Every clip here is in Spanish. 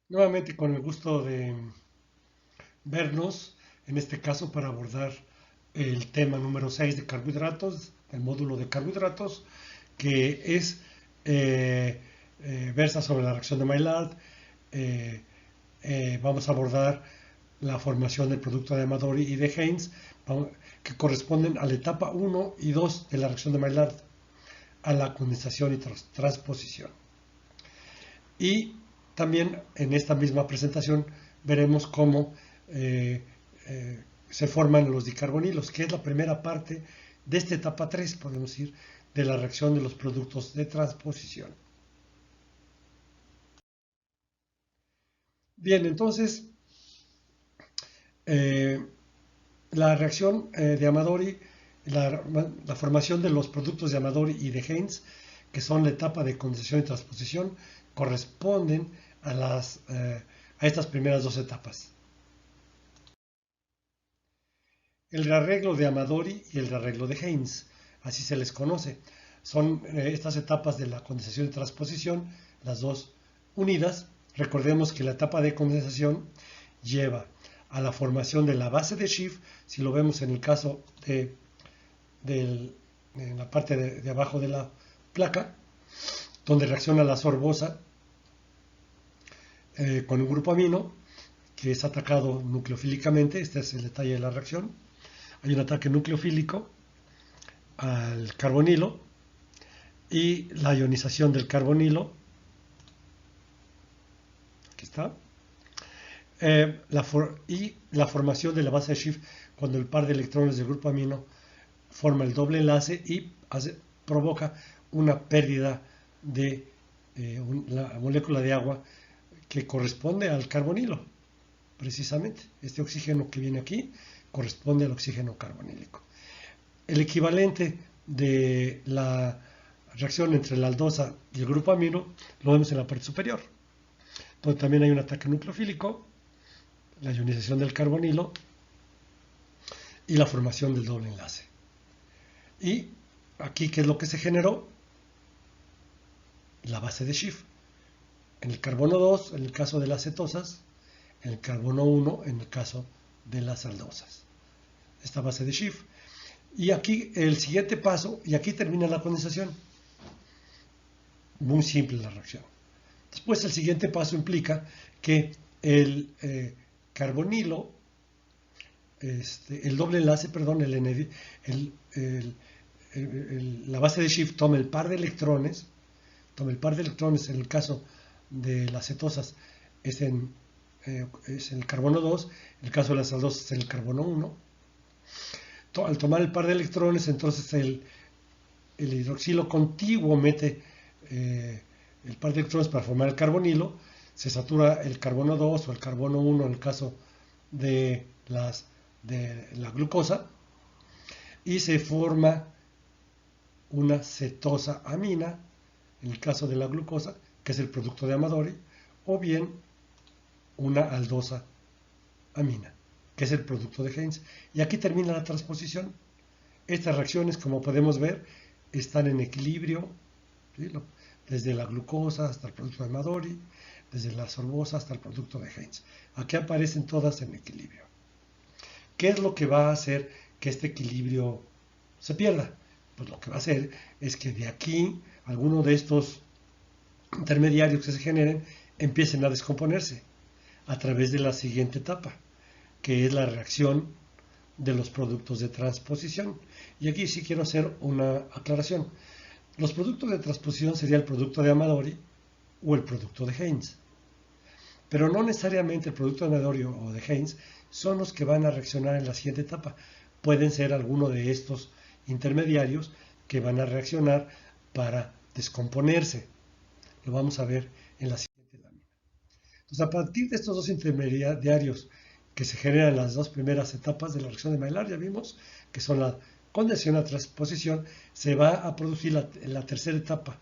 Nuevamente con el gusto de vernos, en este caso para abordar el tema número 6 de carbohidratos, el módulo de carbohidratos, que es versa sobre la reacción de Maillard. eh, Vamos a abordar la formación del producto de Amadori y de Heinz, que corresponden a la etapa 1 y 2 de la reacción de Maillard, a la condensación y transposición. Y también en esta misma presentación veremos cómo eh, se forman los dicarbonilos, que es la primera parte de esta etapa 3, podemos decir, de la reacción de los productos de transposición. Bien, entonces, eh, la reacción de Amadori, la formación de los productos de Amadori y de Heinz, que son la etapa de condensación y transposición, corresponden a estas primeras dos etapas. El arreglo de Amadori y el arreglo de Heinz, así se les conoce. Son estas etapas de la condensación y transposición, las dos unidas. Recordemos que la etapa de condensación lleva a la formación de la base de Schiff, si lo vemos en el caso en la parte de abajo de la placa, donde reacciona la sorbosa con un grupo amino que es atacado nucleofílicamente. Este es el detalle de la reacción. Hay un ataque nucleofílico al carbonilo y la ionización del carbonilo. Aquí está. Y la formación de la base de Schiff cuando el par de electrones del grupo amino forma el doble enlace y provoca una pérdida de la molécula de agua que corresponde al carbonilo, precisamente. Este oxígeno que viene aquí corresponde al oxígeno carbonílico. El equivalente de la reacción entre la aldosa y el grupo amino lo vemos en la parte superior, donde también hay un ataque nucleofílico, la ionización del carbonilo y la formación del doble enlace. Y aquí, ¿qué es lo que se generó? La base de Schiff. En el carbono 2, en el caso de las cetosas, en el carbono 1, en el caso de las aldosas. Esta base de Schiff. Y aquí el siguiente paso, y aquí termina la condensación. Muy simple la reacción. Después el siguiente paso implica que el carbonilo, el doble enlace, perdón, la base de Schiff toma el par de electrones, en el caso de las cetosas es en el carbono 2, en el caso de las aldosas es en el carbono 1. Al tomar el par de electrones, entonces el hidroxilo contiguo mete el par de electrones para formar el carbonilo, se satura el carbono 2 o el carbono 1 en el caso de la glucosa y se forma una cetosa amina en el caso de la glucosa, que es el producto de Amadori, o bien una aldosa amina, que es el producto de Heinz. Y aquí termina la transposición. Estas reacciones, como podemos ver, están en equilibrio, ¿sí? Desde la glucosa hasta el producto de Amadori, desde la sorbosa hasta el producto de Heinz. Aquí aparecen todas en equilibrio. ¿Qué es lo que va a hacer que este equilibrio se pierda? Pues lo que va a hacer es que de aquí alguno de estos intermediarios que se generen empiecen a descomponerse a través de la siguiente etapa, que es la reacción de los productos de transposición. Y aquí sí quiero hacer una aclaración. Los productos de transposición sería el producto de Amadori o el producto de Heinz. Pero no necesariamente el producto de Amadori o de Heinz son los que van a reaccionar en la siguiente etapa. Pueden ser alguno de estos intermediarios que van a reaccionar para descomponerse. Lo vamos a ver en la siguiente lámina. Entonces, a partir de estos dos intermediarios que se generan en las dos primeras etapas de la reacción de Maillard, ya vimos que son la condensación y la transposición, se va a producir la tercera etapa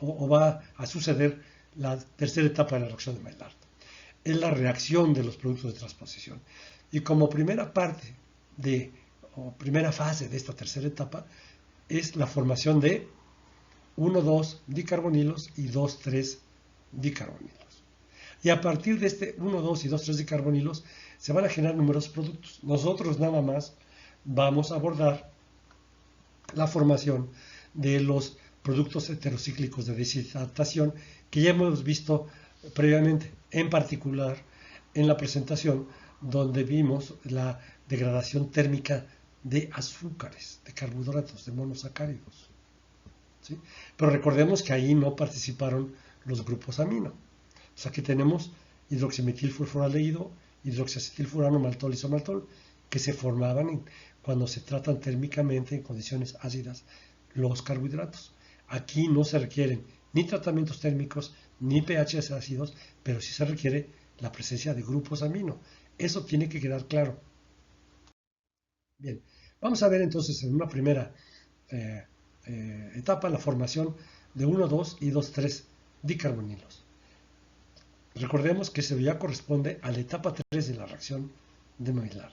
o va a suceder la tercera etapa de la reacción de Maillard. Es la reacción de los productos de transposición. Y como primera parte o primera fase de esta tercera etapa es la formación de 1,2 dicarbonilos y 2,3 dicarbonilos. Y a partir de este 1, 2 y 2, 3 dicarbonilos se van a generar numerosos productos. Nosotros nada más vamos a abordar la formación de los productos heterocíclicos de deshidratación que ya hemos visto previamente, en particular en la presentación donde vimos la degradación térmica de azúcares, de carbohidratos, de monosacáridos. ¿Sí? Pero recordemos que ahí no participaron los grupos amino. O sea, aquí tenemos hidroximetilfurfuraldehído, hidroxiacetilfurano, maltol, isomaltol, que se formaban cuando se tratan térmicamente en condiciones ácidas los carbohidratos. Aquí no se requieren ni tratamientos térmicos ni pHs ácidos, pero sí se requiere la presencia de grupos amino. Eso tiene que quedar claro. Bien, vamos a ver entonces en una primera etapa la formación de 1, 2 y 2, 3 dicarbonilos. Recordemos que eso ya corresponde a la etapa 3 de la reacción de Maillard.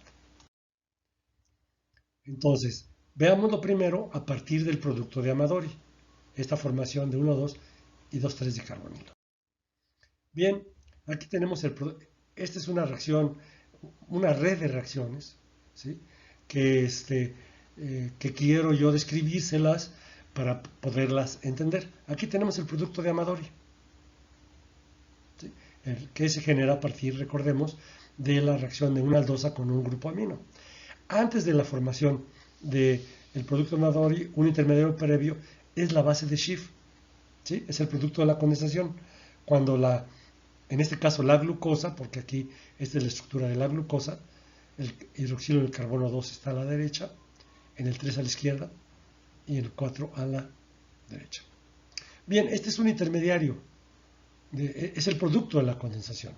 Entonces, veámoslo primero a partir del producto de Amadori, esta formación de 1, 2 y 2, 3 dicarbonilo. Bien, aquí tenemos esta es una reacción, una red de reacciones, ¿sí? que quiero yo describírselas para poderlas entender. Aquí tenemos el producto de Amadori, ¿sí? Que se genera a partir, recordemos, de la reacción de una aldosa con un grupo amino. Antes de la formación del producto de Amadori, un intermediario previo es la base de Schiff, ¿sí? Es el producto de la condensación. Cuando en este caso la glucosa, porque aquí esta es la estructura de la glucosa, el hidroxilo del carbono 2 está a la derecha, en el 3 a la izquierda y en el 4 a la derecha. Bien, este es un intermediario, es el producto de la condensación.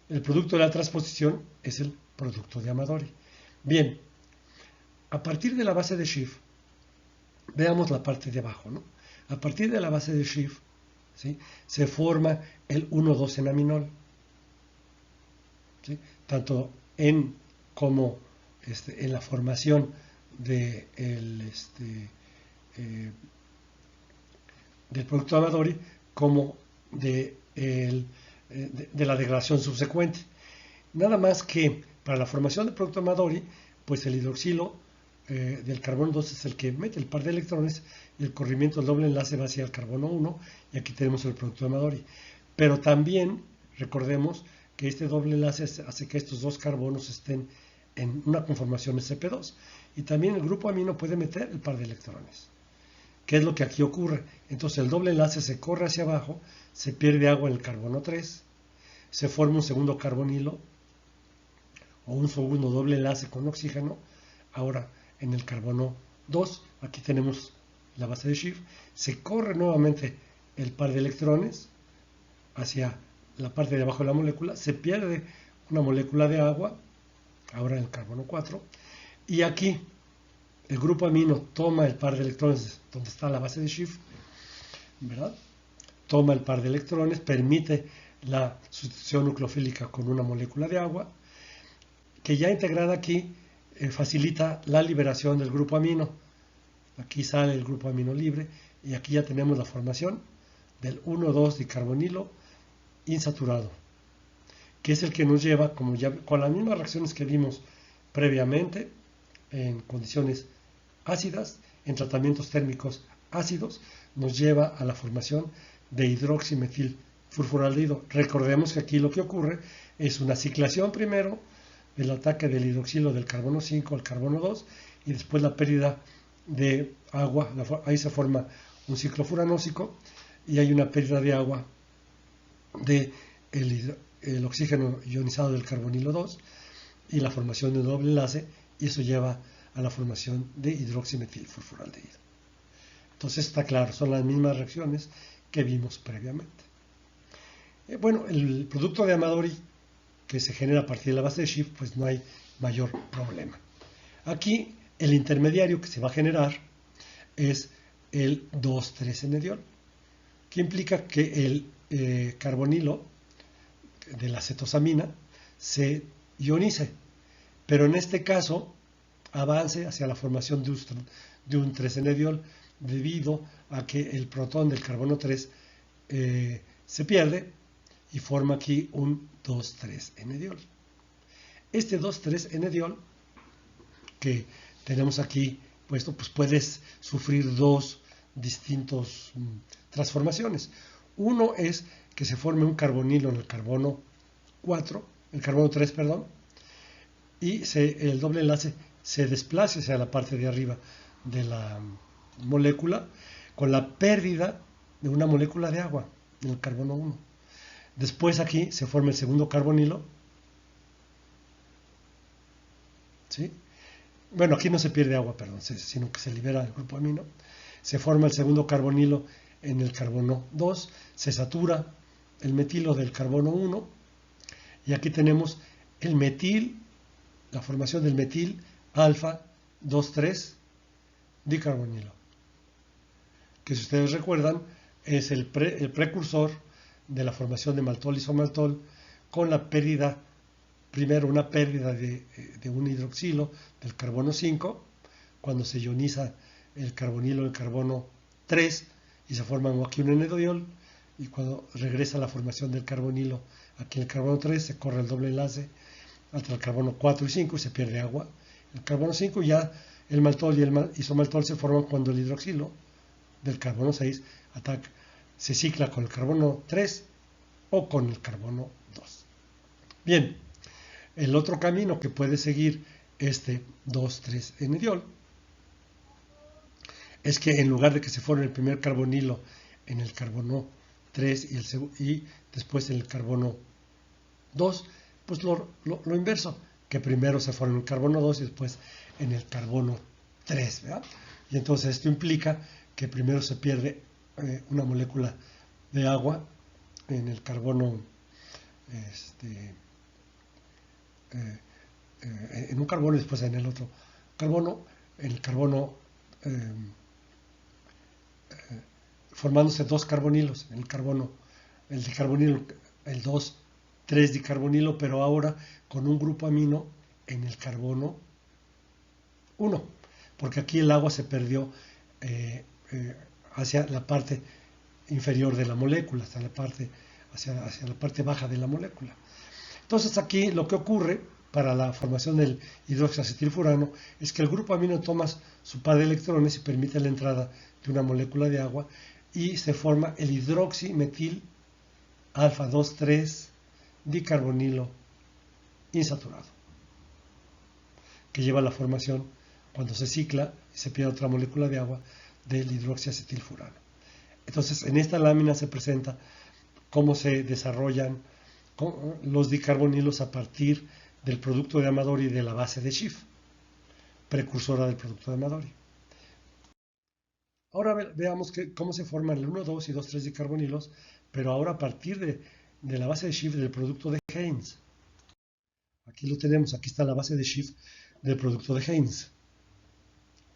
El producto de la transposición es el producto de Amadori. Bien, a partir de la base de Schiff, veamos la parte de abajo, ¿no? A partir de la base de Schiff, ¿sí? Se forma el 1,2-enaminol, ¿sí? Tanto como en la formación del producto de Amadori, como de la degradación subsecuente. Nada más que para la formación del producto de Amadori, pues el hidroxilo del carbono 2 es el que mete el par de electrones y el corrimiento del doble enlace va hacia el carbono 1 y aquí tenemos el producto de Amadori. Pero también recordemos que este doble enlace hace que estos dos carbonos estén en una conformación sp2 y también el grupo amino puede meter el par de electrones. ¿Qué es lo que aquí ocurre? Entonces el doble enlace se corre hacia abajo, se pierde agua en el carbono 3, se forma un segundo carbonilo o un segundo doble enlace con oxígeno. Ahora en el carbono 2, aquí tenemos la base de Schiff, se corre nuevamente el par de electrones hacia la parte de abajo de la molécula, se pierde una molécula de agua, ahora en el carbono 4, y aquí el grupo amino toma el par de electrones donde está la base de Schiff, ¿verdad? Toma el par de electrones, permite la sustitución nucleofílica con una molécula de agua, que ya integrada aquí facilita la liberación del grupo amino. Aquí sale el grupo amino libre y aquí ya tenemos la formación del 1,2 dicarbonilo insaturado, que es el que nos lleva, como ya con las mismas reacciones que vimos previamente, en condiciones ácidas, en tratamientos térmicos ácidos, nos lleva a la formación de hidroximetilfurfuraldehído. Recordemos que aquí lo que ocurre es una ciclación primero del ataque del hidroxilo del carbono 5 al carbono 2 y después la pérdida de agua, ahí se forma un ciclo furanósico y hay una pérdida de agua del el oxígeno ionizado del carbonilo 2 y la formación de un doble enlace, y eso lleva a la formación de hidroximetilfurfuraldehído. Entonces está claro, son las mismas reacciones que vimos previamente. Bueno, el producto de Amadori que se genera a partir de la base de Schiff, pues no hay mayor problema. Aquí el intermediario que se va a generar es el 2,3-enediol, que implica que el carbonilo de la cetosamina se ionice, pero en este caso avance hacia la formación de un 3-enediol debido a que el protón del carbono 3 se pierde y forma aquí un 2,3-N-diol. Este 2,3-N-diol que tenemos aquí puesto, pues puedes sufrir dos distintos transformaciones. Uno es que se forme un carbonilo en el carbono 3, perdón, y el doble enlace se desplace hacia la parte de arriba de la molécula con la pérdida de una molécula de agua en el carbono 1. Después aquí se forma el segundo carbonilo, ¿sí? Bueno, aquí no se pierde agua, perdón, sino que se libera el grupo amino. Se forma el segundo carbonilo en el carbono 2, se satura el metilo del carbono 1, y aquí tenemos el metil, la formación del metil alfa 2,3 dicarbonilo, que si ustedes recuerdan es el precursor de la formación de maltol isomaltol, con la pérdida, primero una pérdida de un hidroxilo del carbono 5, cuando se ioniza el carbonilo del carbono 3 y se forma aquí un N-diol, y cuando regresa la formación del carbonilo aquí en el carbono 3 se corre el doble enlace hasta el carbono 4 y 5 y se pierde agua. El carbono 5 ya el maltol y el isomaltol se forman cuando el hidroxilo del carbono 6 ataca, se cicla con el carbono 3 o con el carbono 2. Bien, el otro camino que puede seguir este 2,3-N-diol es que en lugar de que se forme el primer carbonilo en el carbono 3 y después en el carbono 2, pues lo inverso, que primero se forme en el carbono 2 y después en el carbono 3, ¿verdad? Y entonces esto implica que primero se pierde una molécula de agua en el carbono, en un carbono y después en el otro carbono, en el carbono formándose dos carbonilos, el dicarbonilo, el 2,3-dicarbonilo, pero ahora con un grupo amino en el carbono 1, porque aquí el agua se perdió hacia la parte inferior de la molécula, hacia la parte baja de la molécula. Entonces aquí lo que ocurre para la formación del hidroxiacetilfurano es que el grupo amino toma su par de electrones y permite la entrada de una molécula de agua y se forma el hidroximetil alfa 2,3 dicarbonilo insaturado, que lleva a la formación, cuando se cicla y se pierde otra molécula de agua, del hidroxiacetilfurano. Entonces en esta lámina se presenta cómo se desarrollan los dicarbonilos a partir del producto de Amadori y de la base de Schiff, precursora del producto de Amadori. Ahora veamos cómo se forman el 1, 2 y 2, 3 dicarbonilos, pero ahora a partir de la base de Schiff del producto de Haynes. Aquí lo tenemos, aquí está la base de Schiff del producto de Haynes.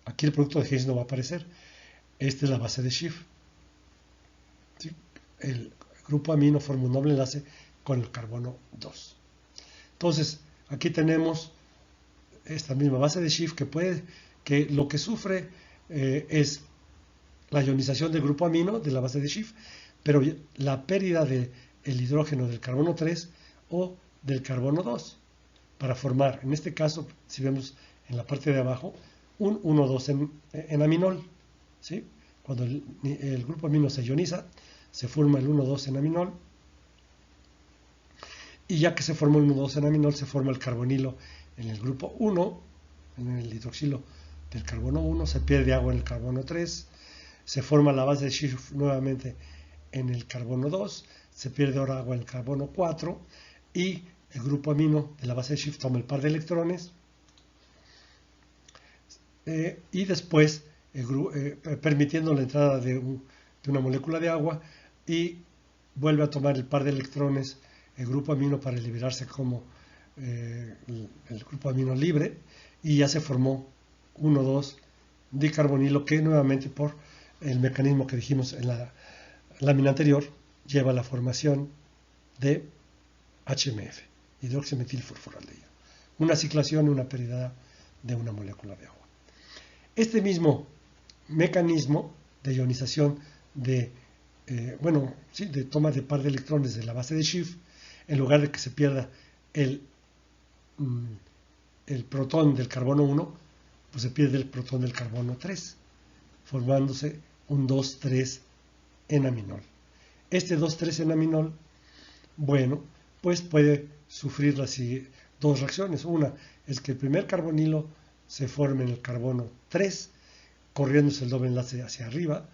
Aquí el producto de Haynes no va a aparecer. Esta es la base de Schiff. ¿Sí? El grupo amino forma un doble enlace con el carbono 2. Entonces, aquí tenemos esta misma base de Schiff que lo que sufre es la ionización del grupo amino de la base de Schiff, pero la pérdida del hidrógeno del carbono 3 o del carbono 2 para formar, en este caso, si vemos en la parte de abajo, un 1,2 en aminol, ¿sí? Cuando el grupo amino se ioniza, se forma el 1,2 en aminol, y ya que se formó el 1,2 en aminol, se forma el carbonilo en el grupo 1, en el hidroxilo del carbono 1, se pierde agua en el carbono 3, se forma la base de Schiff nuevamente en el carbono 2, se pierde ahora agua en el carbono 4, y el grupo amino de la base de Schiff toma el par de electrones, y después permitiendo la entrada de una molécula de agua, y vuelve a tomar el par de electrones el grupo amino para liberarse como el grupo amino libre, y ya se formó 1,2 dicarbonilo, que nuevamente por el mecanismo que dijimos en la lámina anterior lleva a la formación de HMF, hidroximetilfurfuraldehído, una ciclación y una pérdida de una molécula de agua. Este mismo mecanismo de ionización de de toma de par de electrones de la base de Schiff, en lugar de que se pierda el protón del carbono 1, pues se pierde el protón del carbono 3, formándose un 2,3-enaminol. Este 2,3-enaminol, bueno, pues puede sufrir las dos reacciones. Una es que el primer carbonilo se forme en el carbono 3, corriéndose el doble enlace hacia arriba.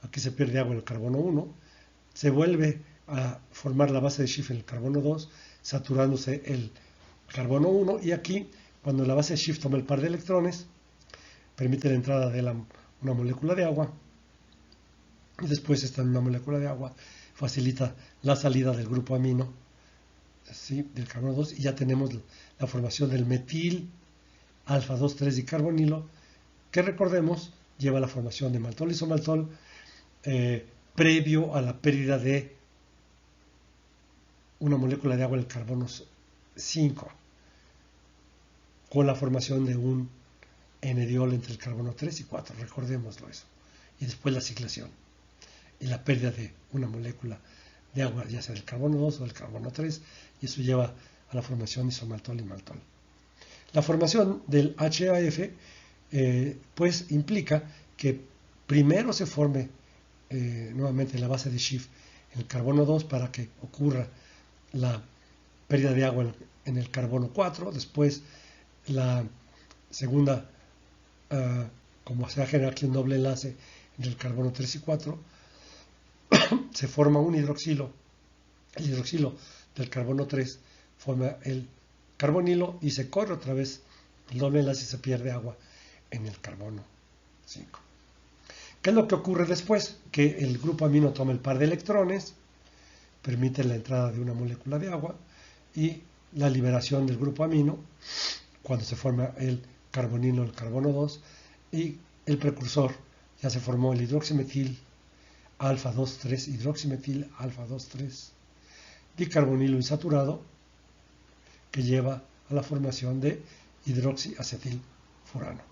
Aquí se pierde agua en el carbono 1. Se vuelve a formar la base de Schiff en el carbono 2, saturándose el carbono 1. Y aquí, cuando la base de Schiff toma el par de electrones, permite la entrada de una molécula de agua. Y después esta una molécula de agua facilita la salida del grupo amino, ¿sí?, del carbono 2, y ya tenemos la formación del metil alfa 2,3 dicarbonilo, que recordemos lleva a la formación de maltol isomaltol previo a la pérdida de una molécula de agua en el carbono 5, con la formación de un N-diol entre el carbono 3 y 4, recordémoslo eso, y después la ciclación y la pérdida de una molécula de agua, ya sea del carbono 2 o del carbono 3, y eso lleva a la formación de isomaltol y maltol. La formación del HAF pues implica que primero se forme nuevamente la base de Schiff en el carbono 2 para que ocurra la pérdida de agua en el carbono 4, después la segunda, como se va a generar aquí un doble enlace entre el carbono 3 y 4, se forma un hidroxilo. El hidroxilo del carbono 3 forma el carbonilo y se corre otra vez el doble enlace y se pierde agua en el carbono 5. ¿Qué es lo que ocurre después? Que el grupo amino toma el par de electrones, permite la entrada de una molécula de agua y la liberación del grupo amino cuando se forma el carbonilo, el carbono 2, y el precursor, ya se formó el hidroximetil alfa 2,3, hidroximetil alfa 2,3 dicarbonilo insaturado, que lleva a la formación de hidroxiacetilfurano.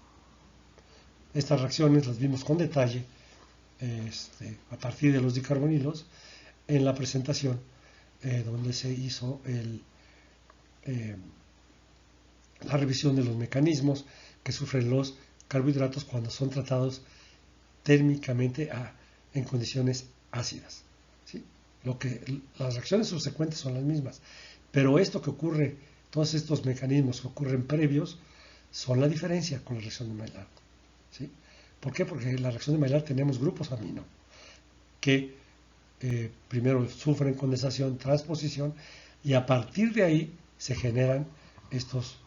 Estas reacciones las vimos con detalle a partir de los dicarbonilos en la presentación donde se hizo la revisión de los mecanismos que sufren los carbohidratos cuando son tratados térmicamente en condiciones ácidas, ¿sí? Las reacciones subsecuentes son las mismas, pero esto que ocurre, todos estos mecanismos que ocurren previos, son la diferencia con la reacción de Maillard, ¿sí? ¿Por qué? Porque en la reacción de Maillard tenemos grupos amino que primero sufren condensación, transposición, y a partir de ahí se generan estos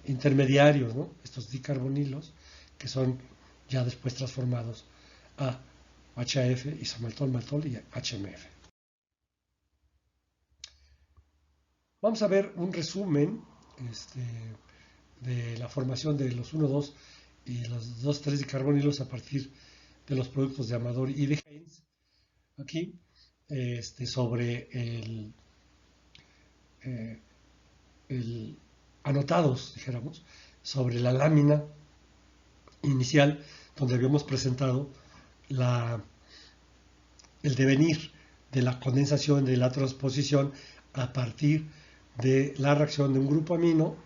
intermediarios, ¿no?, estos dicarbonilos, que son ya después transformados a HAF, isomaltol, maltol y HMF. Vamos a ver un resumen de la formación de los 1,2 y los 2,3 dicarbonilos a partir de los productos de Amador y de Haynes. Aquí, sobre el anotados, dijéramos, sobre la lámina inicial donde habíamos presentado el devenir de la condensación, de la transposición a partir de la reacción de un grupo amino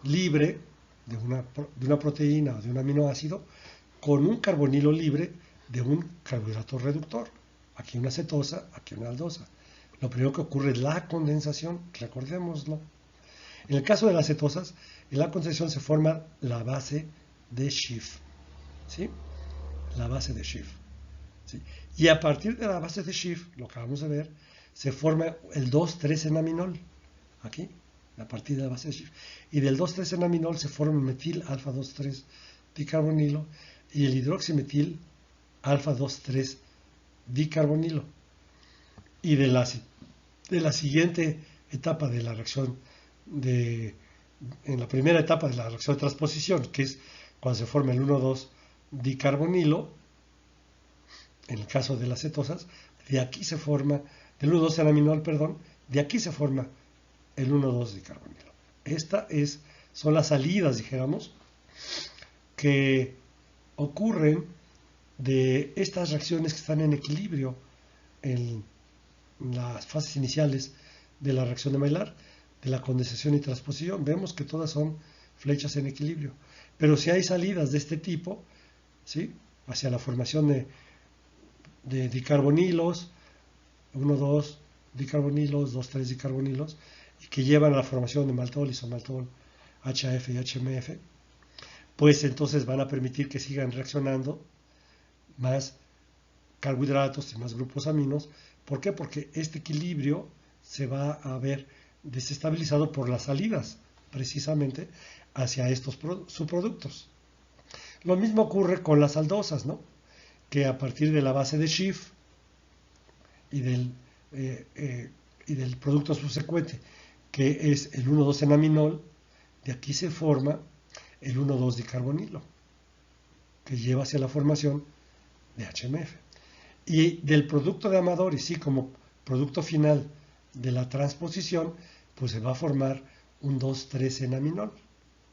libre de una proteína o de un aminoácido con un carbonilo libre de un carbohidrato reductor. Aquí una cetosa, aquí una aldosa. Lo primero que ocurre es la condensación, recordémoslo. En el caso de las cetosas, en la condensación se forma la base de Schiff, ¿sí? La base de Schiff, ¿sí? Y a partir de la base de Schiff, lo que vamos a ver, se forma el 2,3-enaminol, aquí, a partir de la base de Schiff. Y del 2,3-enaminol se forma el metil alfa 2,3 dicarbonilo y el hidroximetil alfa 2,3 dicarbonilo. Y de la siguiente etapa de la reacción en la primera etapa de la reacción de transposición, que es cuando se forma el 1,2 dicarbonilo, en el caso de las cetosas, de aquí se forma, del 1,2-enaminol, perdón, de aquí se forma el 1,2 dicarbonilo. Son las salidas, dijéramos, que ocurren de estas reacciones que están en equilibrio en las fases iniciales de la reacción de Maillard, de la condensación y transposición. Vemos que todas son flechas en equilibrio. Pero si hay salidas de este tipo, ¿sí?, hacia la formación de dicarbonilos, 1, 2 dicarbonilos, 2, 3 dicarbonilos, y que llevan a la formación de maltol, isomaltol, HAF y HMF, pues entonces van a permitir que sigan reaccionando más carbohidratos y más grupos aminos. ¿Por qué? Porque este equilibrio se va a ver desestabilizado por las salidas, precisamente, hacia estos subproductos. Lo mismo ocurre con las aldosas, ¿no?, que a partir de la base de Schiff y del producto subsecuente, que es el 1,2-enaminol, de aquí se forma el 1,2-dicarbonilo, que lleva hacia la formación de HMF. Y del producto de Amadori, sí, como producto final de la transposición, pues se va a formar un 2,3-enaminol,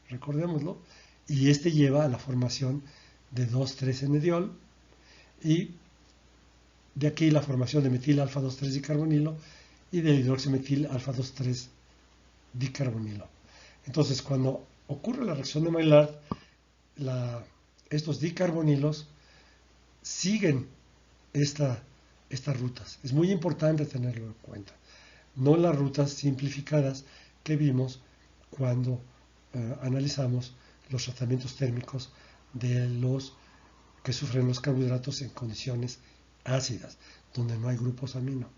recordémoslo, y este lleva a la formación de 2,3-enediol, y de aquí la formación de metil alfa 2,3 dicarbonilo y de hidroximetil alfa 2,3 dicarbonilo. Entonces, cuando ocurre la reacción de Maillard, estos dicarbonilos siguen estas rutas. Es muy importante tenerlo en cuenta. No las rutas simplificadas que vimos cuando analizamos los tratamientos térmicos de los que sufren los carbohidratos en condiciones ácidas, donde no hay grupos amino,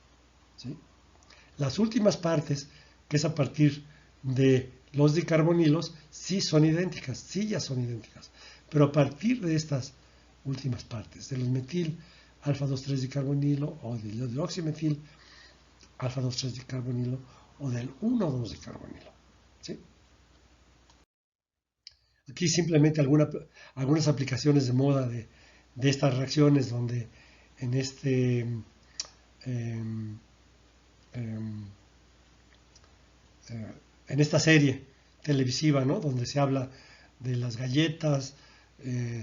¿sí? Las últimas partes, que es a partir de los dicarbonilos, sí son idénticas, sí ya son idénticas, pero a partir de estas últimas partes, de los metil alfa 2,3 dicarbonilo o del hidroximetil alfa 2,3 dicarbonilo o del 1,2 dicarbonilo, ¿sí? Aquí simplemente algunas aplicaciones de moda de estas reacciones, donde en en esta serie televisiva, ¿no?, donde se habla de las galletas, y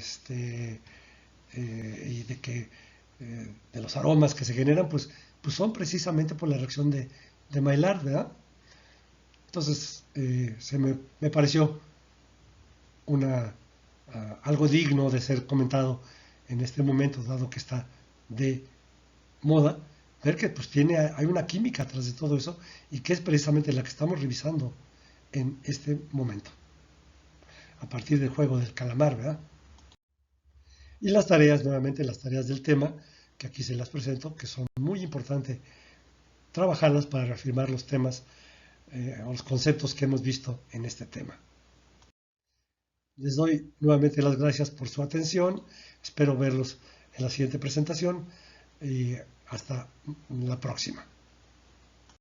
de los aromas que se generan, pues son precisamente por la reacción de Maillard, ¿verdad? Entonces, me pareció algo digno de ser comentado en este momento, dado que está de moda, ver que pues hay una química atrás de todo eso, y que es precisamente la que estamos revisando en este momento, a partir del juego del calamar, ¿verdad? Y las tareas, nuevamente las tareas del tema, que aquí se las presento, que son muy importantes trabajarlas para reafirmar los temas o los conceptos que hemos visto en este tema. Les doy nuevamente las gracias por su atención. Espero verlos en la siguiente presentación y hasta la próxima.